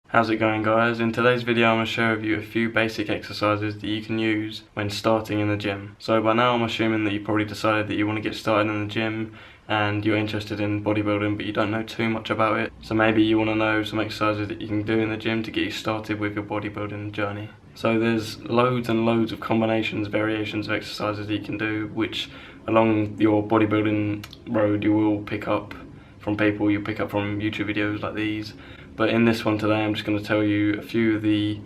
How's it going, guys? In today's video I'm going to share with you a few basic exercises that you can use when starting in the gym. So by now I'm assuming that you probably decided that you want to get started in the gym and you're interested in bodybuilding but you don't know too much about it. So maybe you want to know some exercises that you can do in the gym to get you started with your bodybuilding journey. So there's loads and loads of combinations, variations of exercises that you can do, which along your bodybuilding road you will pick up from people, you pick up from YouTube videos like these. But in this one today I'm just going to tell you a few of the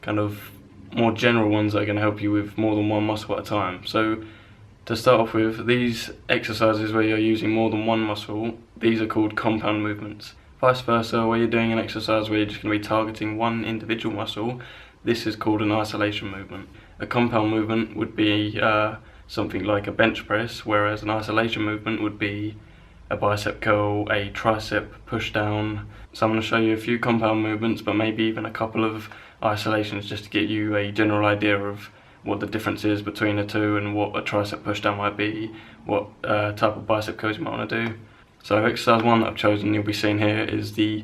kind of more general ones that are going to help you with more than one muscle at a time. So to start off with, these exercises where you're using more than one muscle, these are called compound movements. Vice versa, where you're doing an exercise where you're just going to be targeting one individual muscle, this is called an isolation movement. A compound movement would be something like a bench press, whereas an isolation movement would be a bicep curl, a tricep push down. So I'm going to show you a few compound movements, but maybe even a couple of isolations just to get you a general idea of what the difference is between the two and what a tricep push down might be, what type of bicep curls you might want to do. So exercise one that I've chosen, you'll be seeing here, is the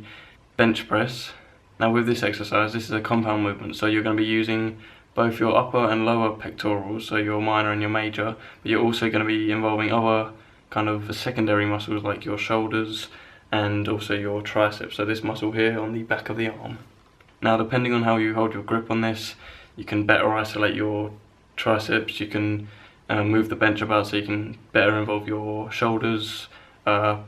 bench press. Now with this exercise, this is a compound movement, so you're going to be using both your upper and lower pectorals, so your minor and your major, but you're also going to be involving other kind of secondary muscles like your shoulders and also your triceps, so this muscle here on the back of the arm. Now depending on how you hold your grip on this, you can better isolate your triceps, you can move the bench about so you can better involve your shoulders,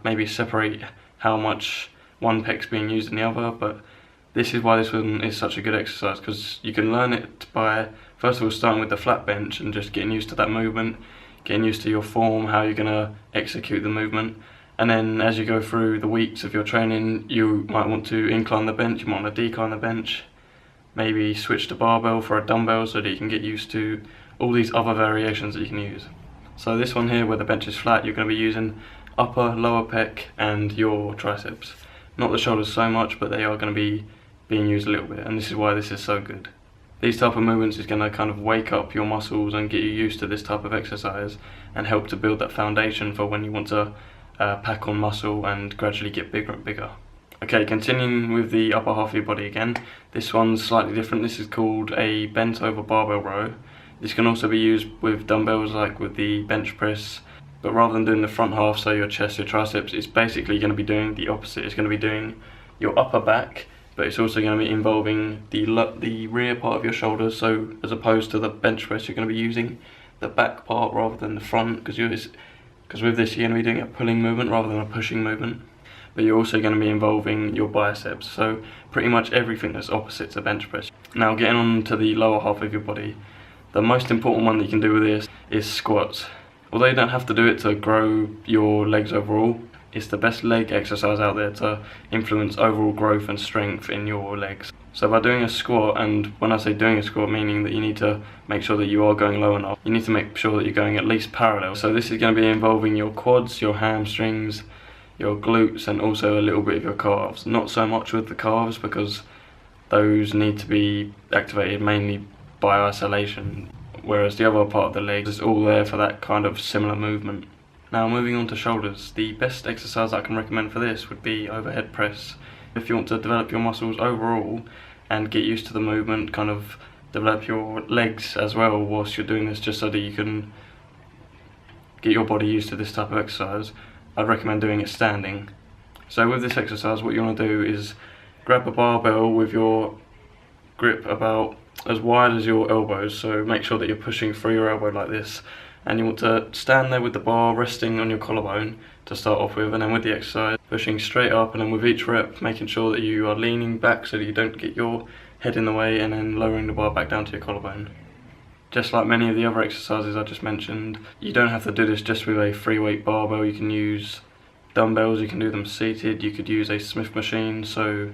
maybe separate how much one pec's being used in the other. But this is why this one is such a good exercise, because you can learn it by first of all starting with the flat bench and just getting used to that movement, getting used to your form, how you're going to execute the movement. And then as you go through the weeks of your training, you might want to incline the bench, you might want to decline the bench, maybe switch to barbell for a dumbbell so that you can get used to all these other variations that you can use. So this one here where the bench is flat, you're going to be using upper, lower pec and your triceps. Not the shoulders so much, but they are going to be being used a little bit, and this is why this is so good. These type of movements is going to kind of wake up your muscles and get you used to this type of exercise and help to build that foundation for when you want to pack on muscle and gradually get bigger and bigger. Okay, continuing with the upper half of your body again. This one's slightly different. This is called a bent over barbell row. This can also be used with dumbbells like with the bench press, but rather than doing the front half, so your chest, your triceps, it's basically going to be doing the opposite. It's going to be doing your upper back, but it's also going to be involving the rear part of your shoulders. So as opposed to the bench press, you're going to be using the back part rather than the front, because with this you're going to be doing a pulling movement rather than a pushing movement. But you're also going to be involving your biceps, so pretty much everything that's opposite to bench press. Now getting on to the lower half of your body, the most important one that you can do with this is squats. Although you don't have to do it to grow your legs overall, it's the best leg exercise out there to influence overall growth and strength in your legs. So by doing a squat, and when I say doing a squat, meaning that you need to make sure that you are going low enough, you need to make sure that you're going at least parallel. So this is going to be involving your quads, your hamstrings, your glutes, and also a little bit of your calves. Not so much with the calves, because those need to be activated mainly by isolation, whereas the other part of the legs is all there for that kind of similar movement. Now moving on to shoulders, the best exercise I can recommend for this would be overhead press. If you want to develop your muscles overall and get used to the movement, kind of develop your legs as well whilst you're doing this, just so that you can get your body used to this type of exercise, I'd recommend doing it standing. So with this exercise, what you want to do is grab a barbell with your grip about as wide as your elbows, so make sure that you're pushing through your elbow like this, and you want to stand there with the bar resting on your collarbone to start off with, and then with the exercise pushing straight up, and then with each rep making sure that you are leaning back so that you don't get your head in the way, and then lowering the bar back down to your collarbone. Just like many of the other exercises I just mentioned, you don't have to do this just with a free weight barbell. You can use dumbbells, you can do them seated, you could use a Smith machine, so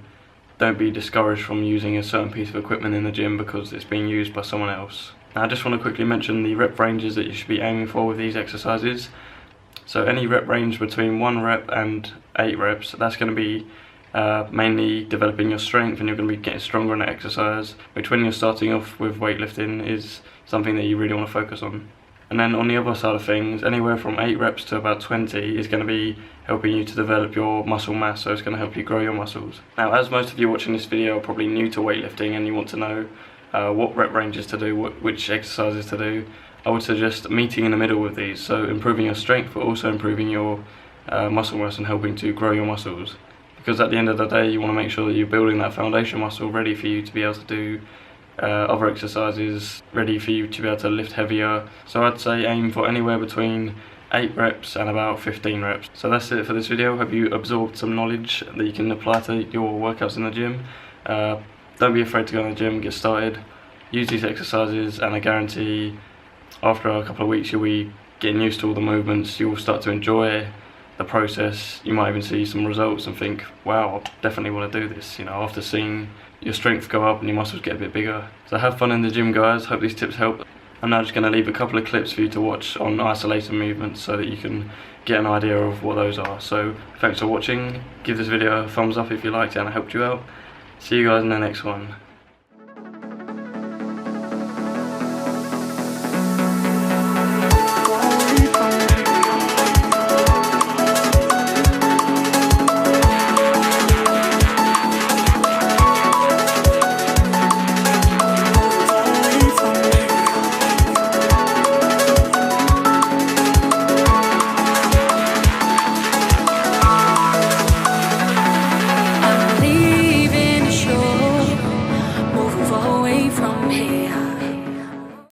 don't be discouraged from using a certain piece of equipment in the gym because it's being used by someone else. Now I just want to quickly mention the rep ranges that you should be aiming for with these exercises. So any rep range between 1 rep and 8 reps, that's going to be mainly developing your strength, and you're going to be getting stronger in that exercise, which when you're starting off with weightlifting is something that you really want to focus on. And then on the other side of things, anywhere from 8 reps to about 20 is going to be helping you to develop your muscle mass, so it's going to help you grow your muscles. Now, as most of you watching this video are probably new to weightlifting and you want to know what rep ranges to do, which exercises to do, I would suggest meeting in the middle with these, so improving your strength but also improving your muscle mass and helping to grow your muscles. Because at the end of the day, you want to make sure that you're building that foundation muscle ready for you to be able to do other exercises, ready for you to be able to lift heavier. So I'd say aim for anywhere between 8 reps and about 15 reps. So that's it for this video. Hope you absorbed some knowledge that you can apply to your workouts in the gym. Don't be afraid to go in the gym, get started, use these exercises, and I guarantee after a couple of weeks you'll be getting used to all the movements, you'll start to enjoy the process. You might even see some results and think, wow, I definitely want to do this, you know, after seeing your strength go up and your muscles get a bit bigger. So have fun in the gym, guys. Hope these tips help. I'm now just going to leave a couple of clips for you to watch on isolated movements so that you can get an idea of what those are. So thanks for watching. Give this video a thumbs up if you liked it and it helped you out. See you guys in the next one.